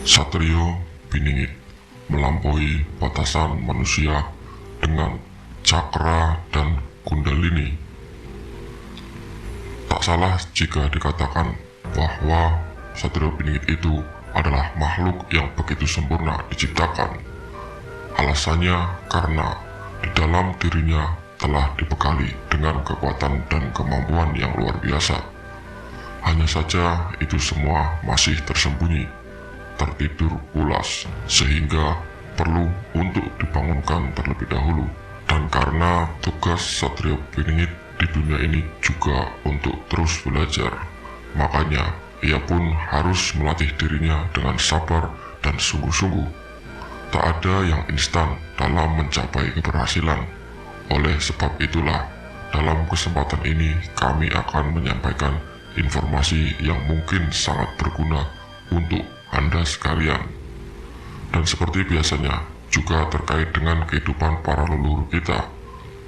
Satrio Piningit melampaui batasan manusia dengan cakra dan kundalini. Tak salah jika dikatakan bahwa Satrio Piningit itu adalah makhluk yang begitu sempurna diciptakan. Alasannya karena di dalam dirinya telah dibekali dengan kekuatan dan kemampuan yang luar biasa. Hanya saja itu semua masih tersembunyi, tertidur pulas, sehingga perlu untuk dibangunkan terlebih dahulu. Dan karena tugas Satrio Piningit di dunia ini juga untuk terus belajar, makanya ia pun harus melatih dirinya dengan sabar dan sungguh-sungguh. Tak ada yang instan dalam mencapai keberhasilan. Oleh sebab itulah, dalam kesempatan ini kami akan menyampaikan informasi yang mungkin sangat berguna untuk Anda sekalian. Dan seperti biasanya, juga terkait dengan kehidupan para leluhur kita,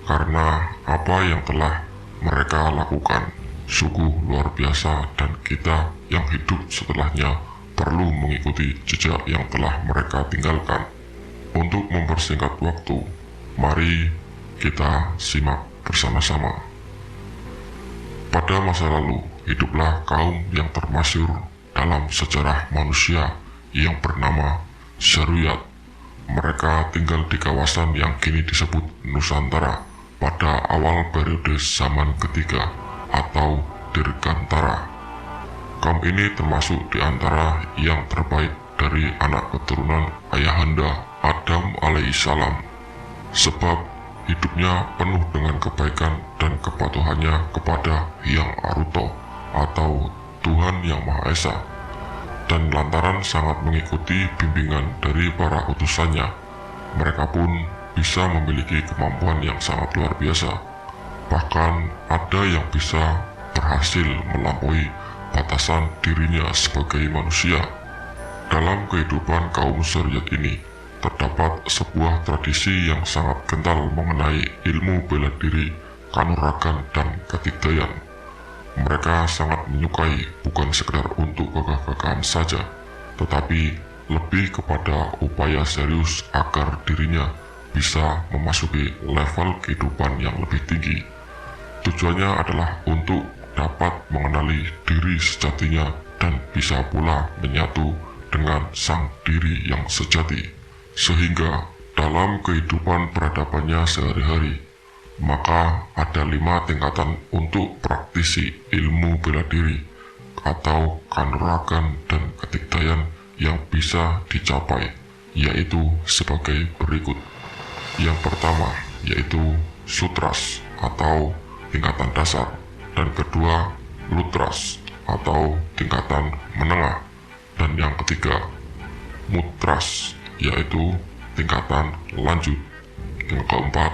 karena apa yang telah mereka lakukan sungguh luar biasa dan kita yang hidup setelahnya perlu mengikuti jejak yang telah mereka tinggalkan. Untuk mempersingkat waktu, mari kita simak bersama-sama. Pada masa lalu, hiduplah kaum yang termasyhur dalam sejarah manusia yang bernama Zaruyat. Mereka tinggal di kawasan yang kini disebut Nusantara pada awal periode zaman ketiga atau Dirgantara. Kaum ini termasuk di antara yang terbaik dari anak keturunan Ayahanda Adam alaihissalam, sebab hidupnya penuh dengan kebaikan dan kepatuhannya kepada Hyang Aruto atau Tuhan Yang Maha Esa. Dan lantaran sangat mengikuti bimbingan dari para utusannya, mereka pun bisa memiliki kemampuan yang sangat luar biasa. Bahkan ada yang bisa berhasil melampaui batasan dirinya sebagai manusia. Dalam kehidupan kaum Zaruyat ini, terdapat sebuah tradisi yang sangat kental mengenai ilmu bela diri, kanuragan, dan ketigdayan. Mereka sangat menyukai bukan sekedar untuk gagah-gagahan saja, tetapi lebih kepada upaya serius agar dirinya bisa memasuki level kehidupan yang lebih tinggi. Tujuannya adalah untuk dapat mengenali diri sejatinya dan bisa pula menyatu dengan sang diri yang sejati, sehingga dalam kehidupan peradabannya sehari-hari, maka ada 5 tingkatan untuk praktisi ilmu bela diri atau kanuragan dan ketigdayan yang bisa dicapai, yaitu sebagai berikut. Yang pertama yaitu sutras atau tingkatan dasar, dan kedua lutras atau tingkatan menengah, dan yang ketiga mutras yaitu tingkatan lanjut, yang keempat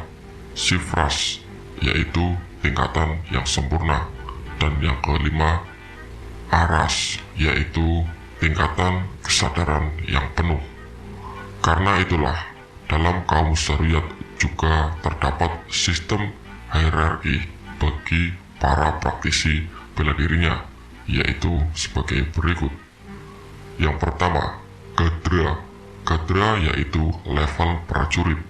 sifras yaitu tingkatan yang sempurna, dan yang kelima aras yaitu tingkatan kesadaran yang penuh. Karena itulah dalam kaum Zaruyat juga terdapat sistem hierarki bagi para praktisi bela dirinya, yaitu sebagai berikut. Yang pertama, Gadra. Gadra yaitu level prajurit.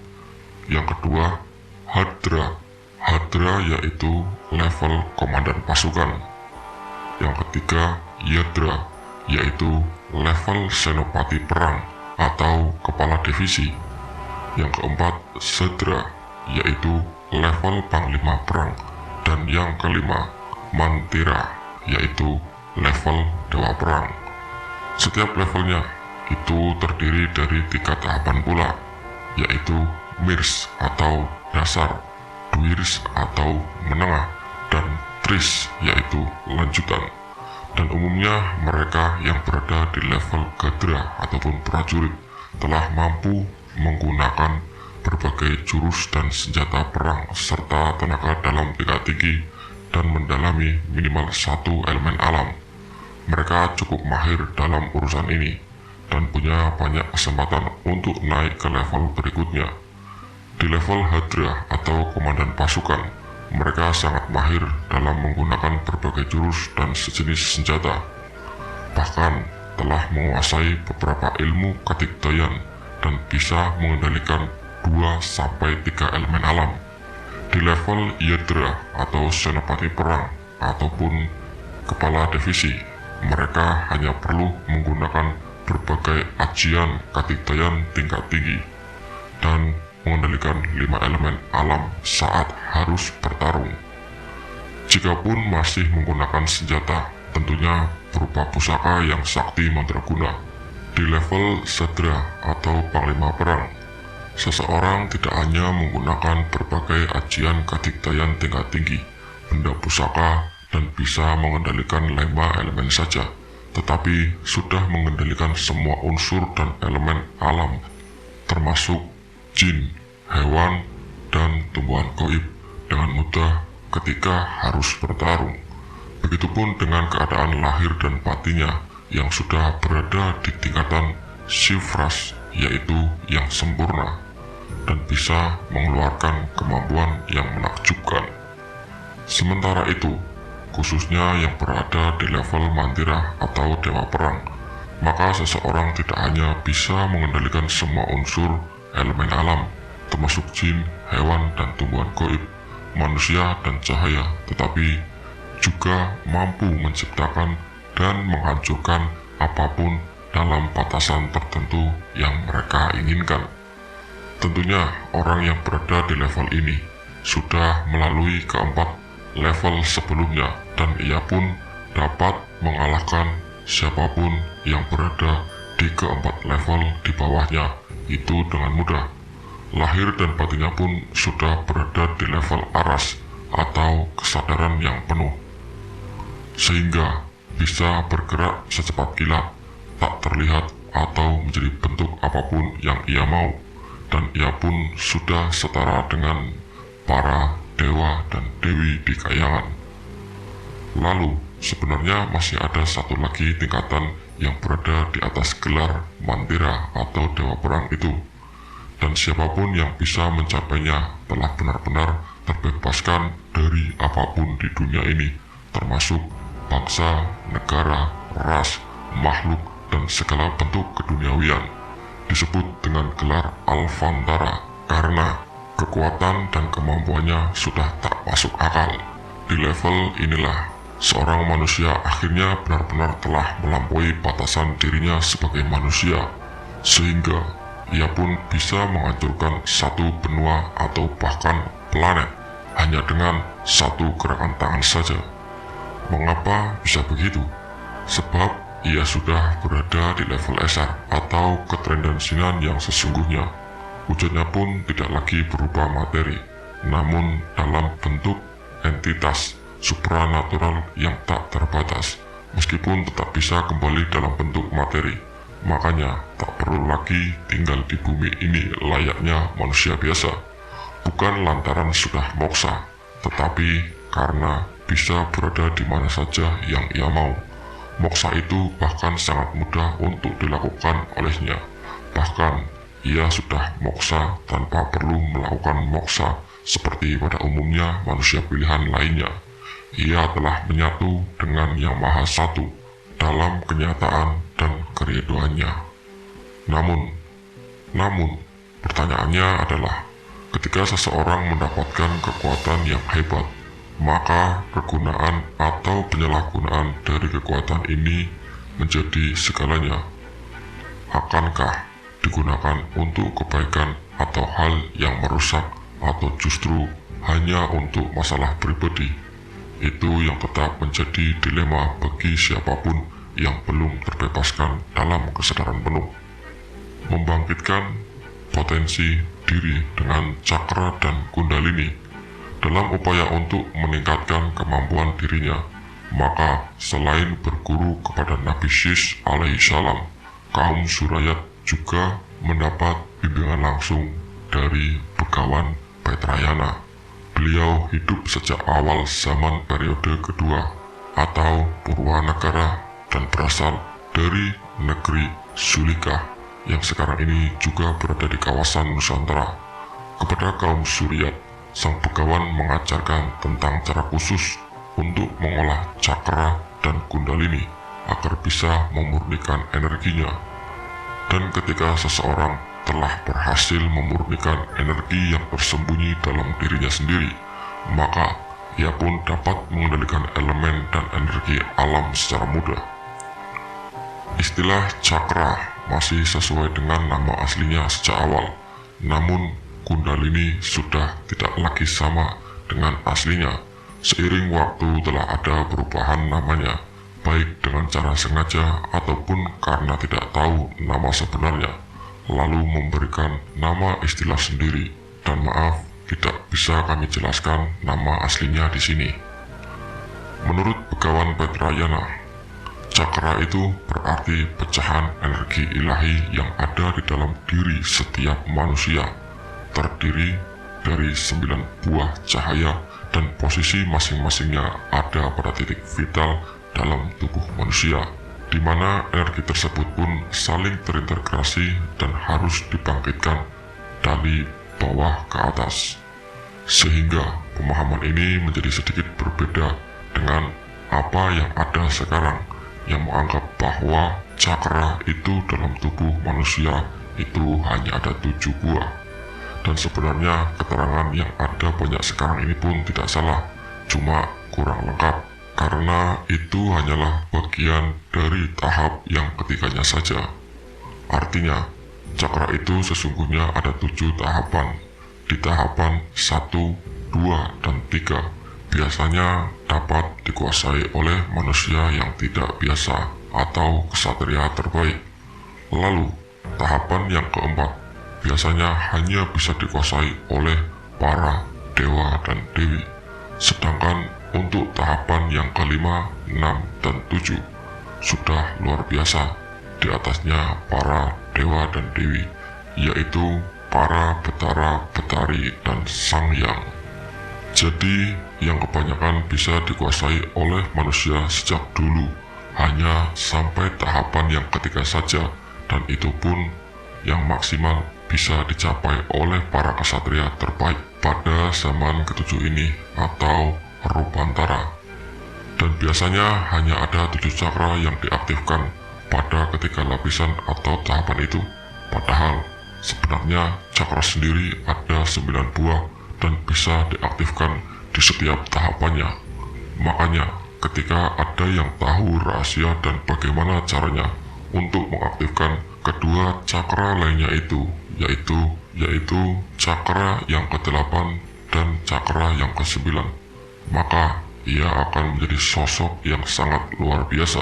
Yang kedua, Hadra. Hadra yaitu level komandan pasukan. Yang ketiga, Yadra yaitu level senopati perang atau kepala divisi. Yang keempat, Sedra yaitu level panglima perang. Dan yang kelima, Mantira yaitu level dewa perang. Setiap levelnya itu terdiri dari 3 tahapan pula, yaitu Mirs atau dasar, Dwirs atau menengah, dan Tris yaitu lanjutan. Dan umumnya mereka yang berada di level Gadra ataupun prajurit telah mampu menggunakan berbagai jurus dan senjata perang serta tenaga dalam tingkat tinggi dan mendalami minimal 1 elemen alam. Mereka cukup mahir dalam urusan ini dan punya banyak kesempatan untuk naik ke level berikutnya. Di level Hadra atau komandan pasukan, mereka sangat mahir dalam menggunakan berbagai jurus dan sejenis senjata. Bahkan telah menguasai beberapa ilmu katigdayan dan bisa mengendalikan 2-3 elemen alam. Di level Yadra atau senopati perang ataupun kepala divisi, mereka hanya perlu menggunakan berbagai ajian katigdayan tingkat tinggi dan mengendalikan 5 elemen alam saat harus bertarung. Jikapun masih menggunakan senjata, tentunya berupa pusaka yang sakti mandraguna. Di level Sadra atau Panglima Perang, seseorang tidak hanya menggunakan berbagai ajian katigdayan tingkat tinggi, benda pusaka, dan bisa mengendalikan 5 elemen saja, tetapi sudah mengendalikan semua unsur dan elemen alam, termasuk jin, hewan, dan tumbuhan gaib dengan mudah ketika harus bertarung. Begitupun dengan keadaan lahir dan batinnya yang sudah berada di tingkatan Shivras, yaitu yang sempurna, dan bisa mengeluarkan kemampuan yang menakjubkan. Sementara itu, khususnya yang berada di level Mandira atau Dewa Perang, maka seseorang tidak hanya bisa mengendalikan semua unsur elemen alam, termasuk jin, hewan, dan tumbuhan gaib, manusia, dan cahaya, tetapi juga mampu menciptakan dan menghancurkan apapun dalam batasan tertentu yang mereka inginkan. Tentunya orang yang berada di level ini sudah melalui keempat level sebelumnya, dan ia pun dapat mengalahkan siapapun yang berada di keempat level di bawahnya itu dengan mudah. Lahir dan batinnya pun sudah berada di level aras atau kesadaran yang penuh, sehingga bisa bergerak secepat kilat, tak terlihat atau menjadi bentuk apapun yang ia mau, dan ia pun sudah setara dengan para dewa dan dewi di kayangan. Lalu sebenarnya masih ada satu lagi tingkatan yang berada di atas gelar Mandira atau Dewa Perang itu, dan siapapun yang bisa mencapainya telah benar-benar terbebaskan dari apapun di dunia ini, termasuk bangsa, negara, ras, makhluk, dan segala bentuk keduniawian. Disebut dengan gelar Alvantara karena kekuatan dan kemampuannya sudah tak masuk akal. Di level inilah seorang manusia akhirnya benar-benar telah melampaui batasan dirinya sebagai manusia, sehingga ia pun bisa menghancurkan satu benua atau bahkan planet hanya dengan satu gerakan tangan saja. Mengapa bisa begitu? Sebab ia sudah berada di level esar atau ketrendansinan yang sesungguhnya. Wujudnya pun tidak lagi berupa materi, namun dalam bentuk entitas supranatural yang tak terbatas, meskipun tetap bisa kembali dalam bentuk materi. Makanya tak perlu lagi tinggal di bumi ini layaknya manusia biasa, bukan lantaran sudah moksa, tetapi karena bisa berada di mana saja yang ia mau. Moksa itu bahkan sangat mudah untuk dilakukan olehnya. Bahkan ia sudah moksa tanpa perlu melakukan moksa seperti pada umumnya manusia pilihan lainnya. Ia telah menyatu dengan Yang Maha Satu dalam kenyataan dan keriduannya. Namun, pertanyaannya adalah, ketika seseorang mendapatkan kekuatan yang hebat, maka kegunaan atau penyalahgunaan dari kekuatan ini menjadi segalanya. Akankah digunakan untuk kebaikan atau hal yang merusak, atau justru hanya untuk masalah pribadi? Itu yang tetap menjadi dilema bagi siapapun yang belum terbebaskan dalam kesadaran penuh. Membangkitkan potensi diri dengan cakra dan kundalini dalam upaya untuk meningkatkan kemampuan dirinya, maka selain berguru kepada Nabi Shish alaihissalam, kaum Surayat juga mendapat bimbingan langsung dari Begawan Baitrayana. Beliau hidup sejak awal zaman periode kedua atau Purwanagara dan berasal dari negeri Sulika yang sekarang ini juga berada di kawasan Nusantara. Kepada kaum Suryat, sang Begawan mengajarkan tentang cara khusus untuk mengolah cakra dan kundalini agar bisa memurnikan energinya. Dan ketika seseorang telah berhasil memurnikan energi yang tersembunyi dalam dirinya sendiri, maka ia pun dapat mengendalikan elemen dan energi alam secara mudah. Istilah cakra masih sesuai dengan nama aslinya sejak awal, namun Kundalini sudah tidak lagi sama dengan aslinya. Seiring waktu telah ada perubahan namanya, baik dengan cara sengaja ataupun karena tidak tahu nama sebenarnya, lalu memberikan nama istilah sendiri. Dan maaf, tidak bisa kami jelaskan nama aslinya di sini. Menurut Begawan Petrayana, cakra itu berarti pecahan energi ilahi yang ada di dalam diri setiap manusia, terdiri dari 9 buah cahaya dan posisi masing-masingnya ada pada titik vital dalam tubuh manusia, di mana energi tersebut pun saling terintegrasi dan harus dibangkitkan dari bawah ke atas. Sehingga pemahaman ini menjadi sedikit berbeda dengan apa yang ada sekarang, yang menganggap bahwa cakra itu dalam tubuh manusia itu hanya ada 7 buah. Dan sebenarnya keterangan yang ada banyak sekarang ini pun tidak salah, cuma kurang lengkap, karena itu hanyalah bagian dari tahap yang ketiganya saja. Artinya, cakra itu sesungguhnya ada 7 tahapan. Di tahapan 1, 2, dan 3 biasanya dapat dikuasai oleh manusia yang tidak biasa atau ksatria terbaik. Lalu, tahapan yang keempat biasanya hanya bisa dikuasai oleh para dewa dan dewi. Sedangkan untuk tahapan yang kelima, 6, dan 7 sudah luar biasa di atasnya para dewa dan dewi, yaitu para Betara, Betari, dan Sang Hyang. Jadi yang kebanyakan bisa dikuasai oleh manusia sejak dulu hanya sampai tahapan yang ketiga saja, dan itu pun yang maksimal bisa dicapai oleh para ksatria terbaik pada zaman ketujuh ini atau Rupantara. Dan biasanya hanya ada 7 cakra yang diaktifkan pada ketiga lapisan atau tahapan itu, padahal sebenarnya cakra sendiri ada 9 buah dan bisa diaktifkan di setiap tahapannya. Makanya ketika ada yang tahu rahasia dan bagaimana caranya untuk mengaktifkan kedua cakra lainnya itu, yaitu cakra yang ke-8 dan cakra yang ke-9, maka ia akan menjadi sosok yang sangat luar biasa.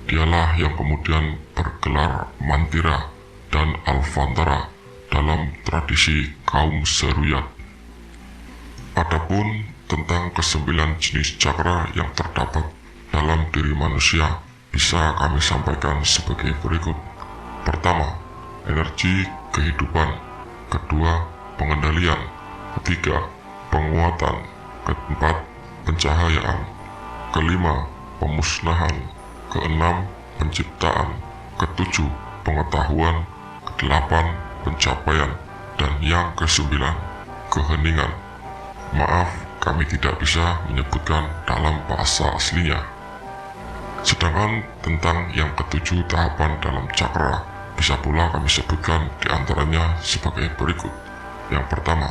Dialah yang kemudian bergelar Mantira dan Alvantara dalam tradisi kaum Seruyat. Adapun tentang ke-9 jenis cakra yang terdapat dalam diri manusia bisa kami sampaikan sebagai berikut. Pertama, energi kehidupan. Kedua, pengendalian. Ketiga, penguatan. Keempat, pencahayaan. Kelima, pemusnahan. Keenam, penciptaan. Ketujuh, pengetahuan. Kedelapan, pencapaian. Dan yang ke-9, keheningan. Maaf, kami tidak bisa menyebutkan dalam bahasa aslinya. Sedangkan tentang yang ke-7 tahapan dalam cakra bisa pula kami sebutkan diantaranya sebagai berikut. Yang pertama,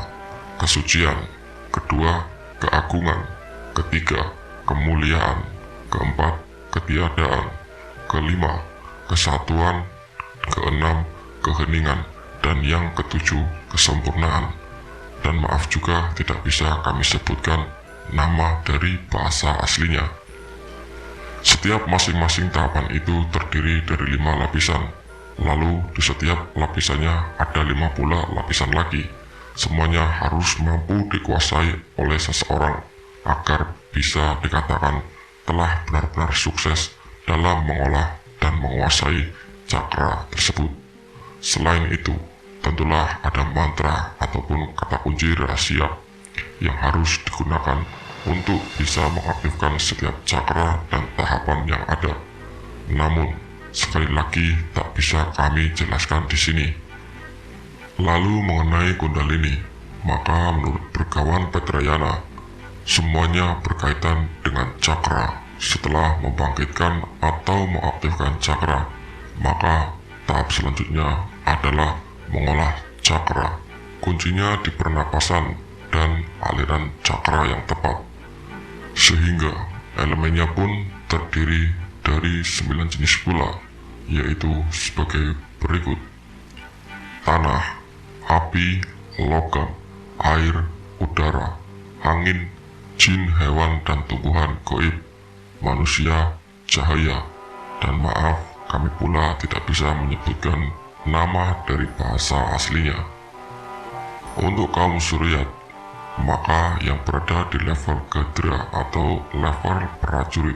kesucian. Kedua, keagungan. Ketiga, kemuliaan. Keempat, ketiadaan. Kelima, kesatuan. Keenam, keheningan. Dan yang ke-7, kesempurnaan. Dan maaf juga tidak bisa kami sebutkan nama dari bahasa aslinya. Setiap masing-masing tahapan itu terdiri dari 5 lapisan. Lalu di setiap lapisannya ada 5 pula lapisan lagi. Semuanya harus mampu dikuasai oleh seseorang agar bisa dikatakan telah benar-benar sukses dalam mengolah dan menguasai cakra tersebut. Selain itu, tentulah ada mantra ataupun kata kunci rahasia yang harus digunakan untuk bisa mengaktifkan setiap cakra dan tahapan yang ada. Namun, sekali lagi tak bisa kami jelaskan di sini. Lalu mengenai Kundalini, maka menurut Begawan Petrayana, semuanya berkaitan dengan cakra, Setelah membangkitkan atau mengaktifkan cakra, maka tahap selanjutnya adalah mengolah cakra. Kuncinya di pernapasan dan aliran cakra yang tepat, sehingga elemennya pun terdiri dari 9 jenis pula, yaitu sebagai berikut: tanah, api, logam, air, udara, angin, jin, hewan dan tumbuhan gaib, manusia, cahaya, dan maaf, kami pula tidak bisa menyebutkan nama dari bahasa aslinya. Untuk kaum Suryat, maka yang berada di level Gadra atau level prajurit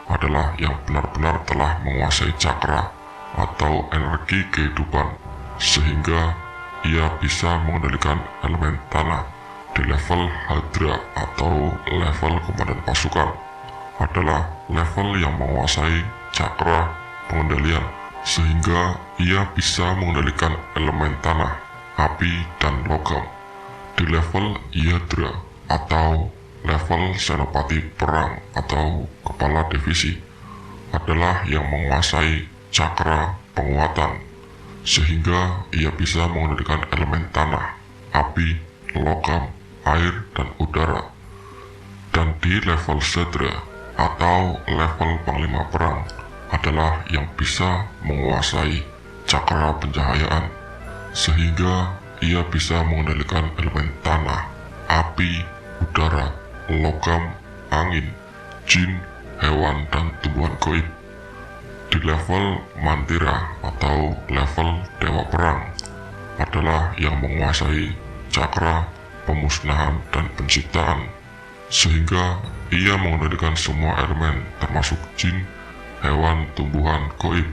adalah yang benar-benar telah menguasai cakra atau energi kehidupan, sehingga ia bisa mengendalikan elemen tanah. Di level Hadra atau level komandan pasukan adalah level yang menguasai cakra pengendalian, sehingga ia bisa mengendalikan elemen tanah, api, dan logam. Di level Yadra atau level senopati perang atau kepala divisi adalah yang menguasai cakra penguatan, sehingga ia bisa mengendalikan elemen tanah, api, logam, air, dan udara. Dan di level Sedra atau level panglima perang adalah yang bisa menguasai cakra pencahayaan, sehingga ia bisa mengendalikan elemen tanah, api, udara, logam, angin, jin, hewan, dan tumbuhan gaib. Di level Mantira atau level dewa perang adalah yang menguasai cakra pemusnahan dan penciptaan, sehingga ia mengendalikan semua elemen termasuk jin, hewan, tumbuhan gaib,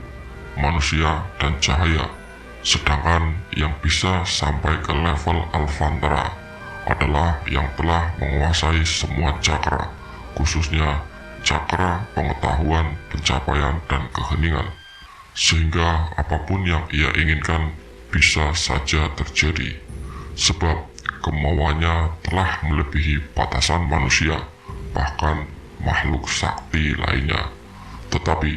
manusia, dan cahaya. Sedangkan yang bisa sampai ke level Alfantara adalah yang telah menguasai semua cakra, khususnya cakra pengetahuan, pencapaian, dan keheningan, sehingga apapun yang ia inginkan bisa saja terjadi, sebab kemauannya telah melebihi batasan manusia, bahkan makhluk sakti lainnya. Tetapi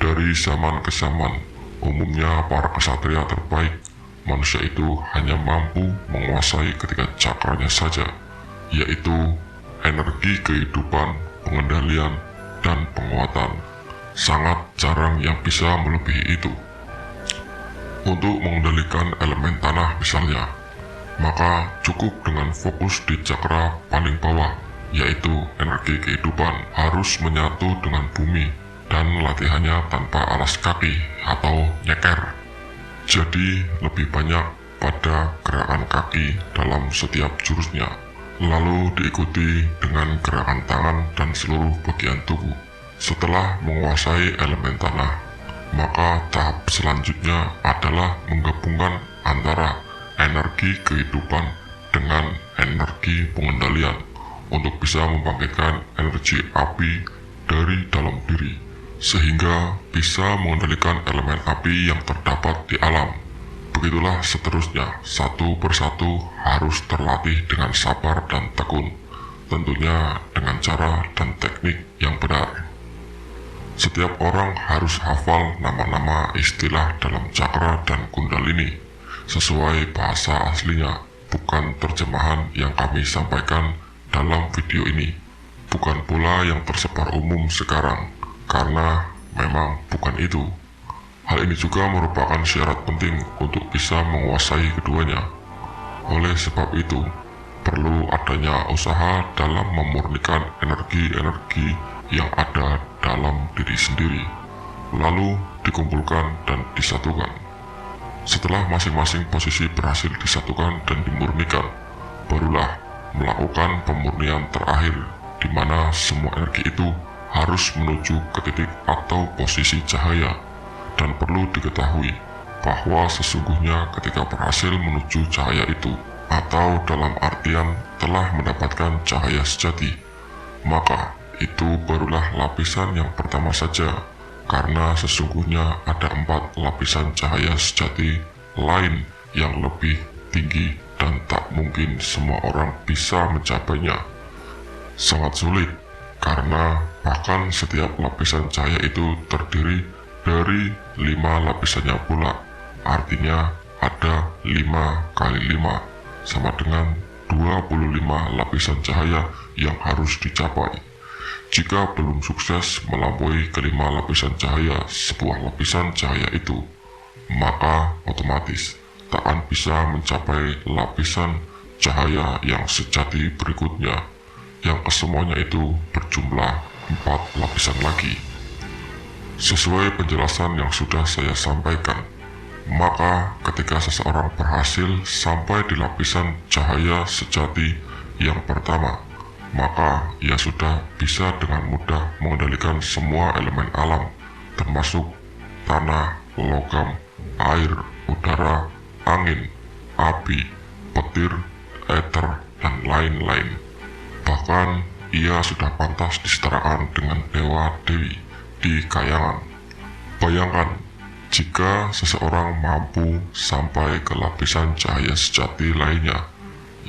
dari zaman ke zaman, umumnya para kesatria terbaik manusia itu hanya mampu menguasai ketiga cakranya saja, yaitu energi kehidupan, pengendalian, dan penguatan. Sangat jarang yang bisa melebihi itu. Untuk mengendalikan elemen tanah misalnya, maka cukup dengan fokus di cakra paling bawah, yaitu energi kehidupan, harus menyatu dengan bumi, dan latihannya tanpa alas kaki atau nyeker. Jadi lebih banyak pada gerakan kaki dalam setiap jurusnya, lalu diikuti dengan gerakan tangan dan seluruh bagian tubuh. Setelah menguasai elemen tanah, maka tahap selanjutnya adalah menggabungkan antara energi kehidupan dengan energi pengendalian untuk bisa membangkitkan energi api dari dalam diri, sehingga bisa mengendalikan elemen api yang terdapat di alam. Begitulah seterusnya, satu persatu harus terlatih dengan sabar dan tekun, tentunya dengan cara dan teknik yang benar. Setiap orang harus hafal nama-nama istilah dalam cakra dan kundalini sesuai bahasa aslinya, bukan terjemahan yang kami sampaikan dalam video ini, bukan pula yang tersebar umum sekarang, karena memang bukan itu. Hal ini juga merupakan syarat penting untuk bisa menguasai keduanya. Oleh sebab itu, perlu adanya usaha dalam memurnikan energi-energi yang ada dalam diri sendiri, lalu dikumpulkan dan disatukan. Setelah masing-masing posisi berhasil disatukan dan dimurnikan, barulah melakukan pemurnian terakhir, di mana semua energi itu harus menuju ke titik atau posisi cahaya. Dan perlu diketahui bahwa sesungguhnya ketika berhasil menuju cahaya itu, atau dalam artian telah mendapatkan cahaya sejati, maka itu barulah lapisan yang pertama saja, karena sesungguhnya ada 4 lapisan cahaya sejati lain yang lebih tinggi dan tak mungkin semua orang bisa mencapainya. Sangat sulit, karena Bahkan setiap lapisan cahaya itu terdiri dari 5 lapisannya pula. Artinya ada 5 kali 5 sama dengan 25 lapisan cahaya yang harus dicapai. Jika belum sukses melampaui kelima lapisan cahaya sebuah lapisan cahaya itu, maka otomatis tak akan bisa mencapai lapisan cahaya yang sejati berikutnya, yang kesemuanya itu berjumlah 4 lapisan lagi. Sesuai penjelasan yang sudah saya sampaikan, maka ketika seseorang berhasil sampai di lapisan cahaya sejati yang pertama, maka ia sudah bisa dengan mudah mengendalikan semua elemen alam, termasuk tanah, logam, air, udara, angin, api, petir, ether, dan lain-lain. Bahkan ia sudah pantas disetarakan dengan dewa-dewi di kayangan. Bayangkan jika seseorang mampu sampai ke lapisan cahaya sejati lainnya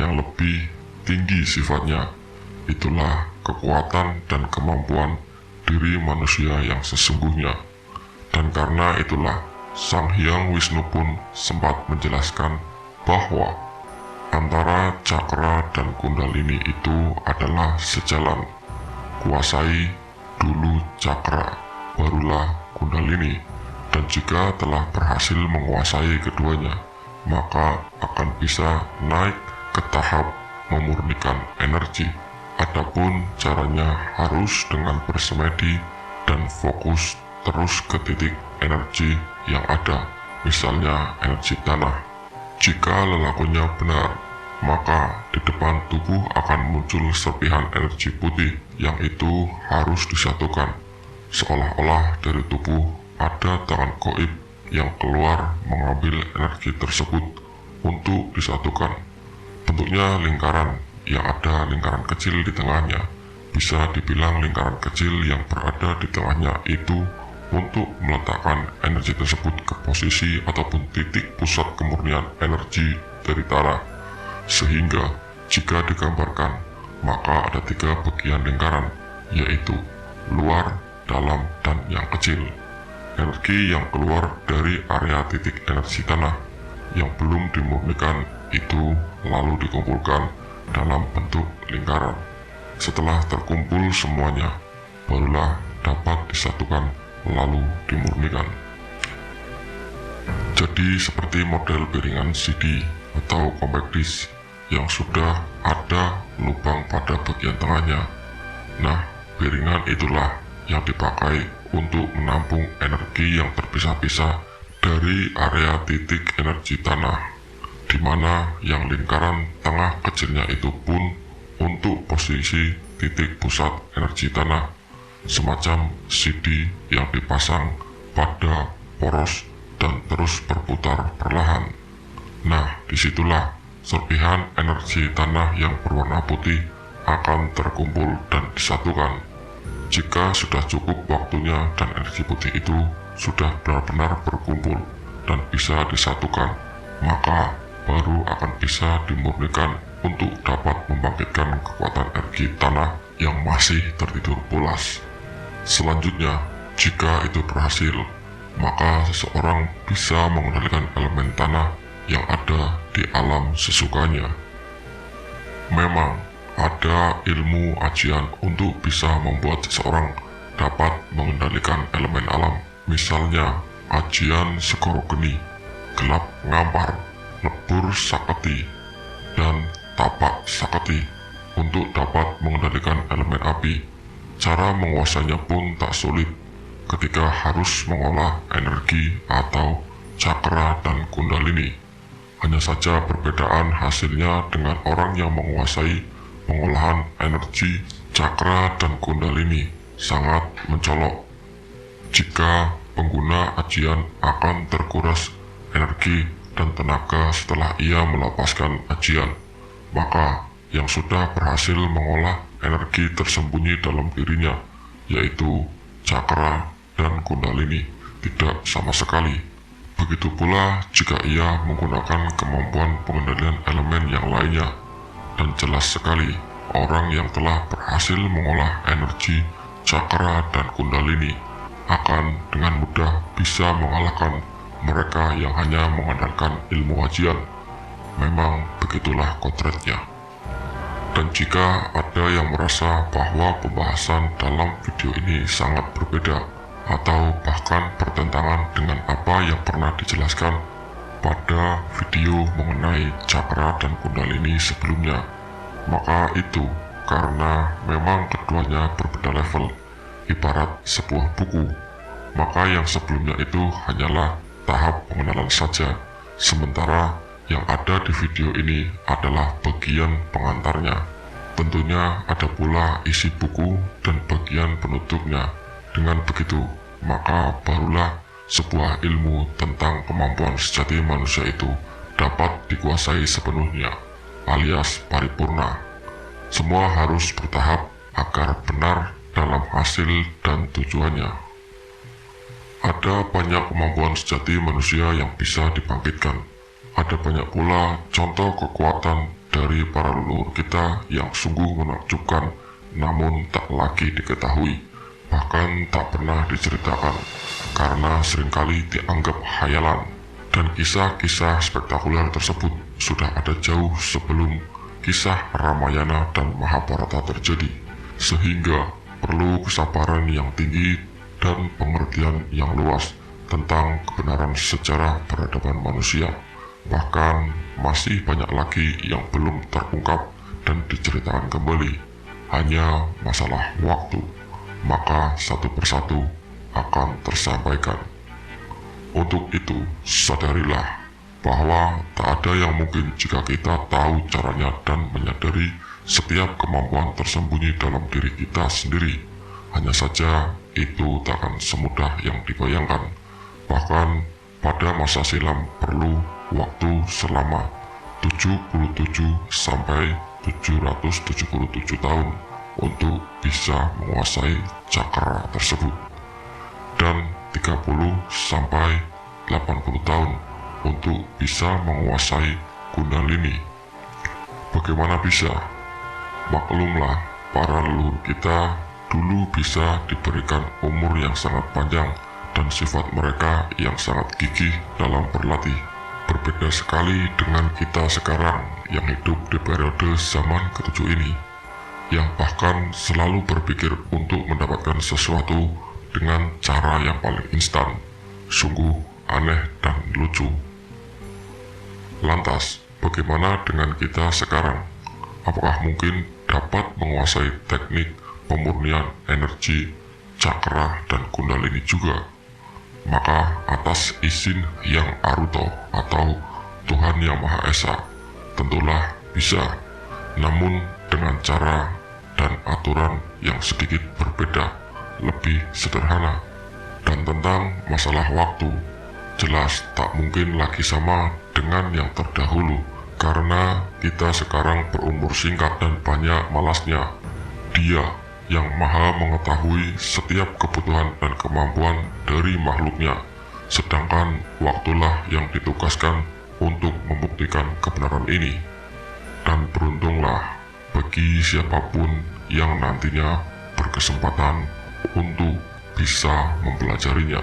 yang lebih tinggi sifatnya, itulah kekuatan dan kemampuan diri manusia yang sesungguhnya. Dan karena itulah Sang Hyang Wisnu pun sempat menjelaskan bahwa antara cakra dan kundalini itu adalah sejalan. Kuasai dulu cakra, barulah kundalini. Dan jika telah berhasil menguasai keduanya, maka akan bisa naik ke tahap memurnikan energi. Adapun caranya harus dengan bersemedi dan fokus terus ke titik energi yang ada, misalnya energi tanah. Jika lelakunya benar, maka di depan tubuh akan muncul serpihan energi putih yang itu harus disatukan. Seolah-olah dari tubuh ada tangan gaib yang keluar mengambil energi tersebut untuk disatukan. Bentuknya lingkaran yang ada lingkaran kecil di tengahnya. Bisa dibilang lingkaran kecil yang berada di tengahnya itu untuk meletakkan energi tersebut ke posisi ataupun titik pusat kemurnian energi dari tanah. Sehingga jika digambarkan, maka ada 3 bagian lingkaran, yaitu luar, dalam, dan yang kecil. Energi yang keluar dari area titik energi tanah yang belum dimurnikan itu lalu dikumpulkan dalam bentuk lingkaran. Setelah terkumpul semuanya, barulah dapat disatukan lalu dimurnikan. Jadi seperti model piringan CD atau compact disc yang sudah ada lubang pada bagian tengahnya. Nah, piringan itulah yang dipakai untuk menampung energi yang terpisah-pisah dari area titik energi tanah, di mana yang lingkaran tengah kecilnya itu pun untuk posisi titik pusat energi tanah, semacam CD yang dipasang pada poros dan terus berputar perlahan. Nah, disitulah serpihan energi tanah yang berwarna putih akan terkumpul dan disatukan. Jika sudah cukup waktunya dan energi putih itu sudah benar-benar berkumpul dan bisa disatukan, maka baru akan bisa dimurnikan untuk dapat membangkitkan kekuatan energi tanah yang masih tertidur pulas. Selanjutnya, jika itu berhasil, maka seseorang bisa mengendalikan elemen tanah yang ada di alam sesukanya. Memang ada ilmu ajian untuk bisa membuat seseorang dapat mengendalikan elemen alam. Misalnya ajian segoro geni, gelap ngampar, lebur saketi, dan tapak saketi untuk dapat mengendalikan elemen api. Cara menguasainya pun tak sulit ketika harus mengolah energi atau cakra dan kundalini. Hanya saja perbedaan hasilnya dengan orang yang menguasai pengolahan energi, cakra, dan kundalini sangat mencolok. Jika pengguna ajian akan terkuras energi dan tenaga setelah ia melepaskan ajian, maka yang sudah berhasil mengolah energi tersembunyi dalam dirinya, yaitu cakra dan kundalini, tidak sama sekali. Begitu pula jika ia menggunakan kemampuan pengendalian elemen yang lainnya. Dan jelas sekali, orang yang telah berhasil mengolah energi, cakra dan kundalini akan dengan mudah bisa mengalahkan mereka yang hanya mengandalkan ilmu wajian. Memang begitulah kodratnya. Dan jika ada yang merasa bahwa pembahasan dalam video ini sangat berbeda atau bahkan bertentangan dengan apa yang pernah dijelaskan pada video mengenai cakra dan kundalini sebelumnya, maka itu karena memang keduanya berbeda level, ibarat sebuah buku. Maka yang sebelumnya itu hanyalah tahap pengenalan saja, sementara yang ada di video ini adalah bagian pengantarnya. Tentunya ada pula isi buku dan bagian penutupnya. Dengan begitu, maka barulah sebuah ilmu tentang kemampuan sejati manusia itu dapat dikuasai sepenuhnya, alias paripurna. Semua harus bertahap agar benar dalam hasil dan tujuannya. Ada banyak kemampuan sejati manusia yang bisa dibangkitkan. Ada banyak pula contoh kekuatan dari para leluhur kita yang sungguh menakjubkan, namun tak lagi diketahui, bahkan tak pernah diceritakan, karena seringkali dianggap khayalan. Dan kisah-kisah spektakuler tersebut sudah ada jauh sebelum kisah Ramayana dan Mahabharata terjadi, sehingga perlu kesabaran yang tinggi dan pengertian yang luas tentang kebenaran sejarah peradaban manusia. Bahkan masih banyak lagi yang belum terungkap dan diceritakan kembali, hanya masalah waktu, maka satu persatu akan tersampaikan. Untuk itu, sadarilah bahwa tak ada yang mungkin jika kita tahu caranya dan menyadari setiap kemampuan tersembunyi dalam diri kita sendiri. Hanya saja itu tak akan semudah yang dibayangkan. Bahkan pada masa silam perlu waktu selama 77 sampai 777 tahun untuk bisa menguasai cakra tersebut, dan 30 sampai 80 tahun untuk bisa menguasai kundalini. Bagaimana bisa? Maklumlah, para leluhur kita dulu bisa diberikan umur yang sangat panjang dan sifat mereka yang sangat gigih dalam berlatih. Berbeda sekali dengan kita sekarang yang hidup di periode zaman ketujuh ini, yang bahkan selalu berpikir untuk mendapatkan sesuatu dengan cara yang paling instan. Sungguh aneh dan lucu. Lantas, bagaimana dengan kita sekarang? Apakah mungkin dapat menguasai teknik pemurnian energi, cakra, dan kundalini juga? Maka atas izin Yang Aruto atau Tuhan Yang Maha Esa, tentulah bisa, namun dengan cara dan aturan yang sedikit berbeda, lebih sederhana. Dan tentang masalah waktu, jelas tak mungkin lagi sama dengan yang terdahulu, karena kita sekarang berumur singkat dan banyak malasnya. Dia yang maha mengetahui setiap kebutuhan dan kemampuan dari makhluknya, sedangkan waktulah yang ditugaskan untuk membuktikan kebenaran ini. Dan beruntunglah bagi siapapun yang nantinya berkesempatan untuk bisa mempelajarinya.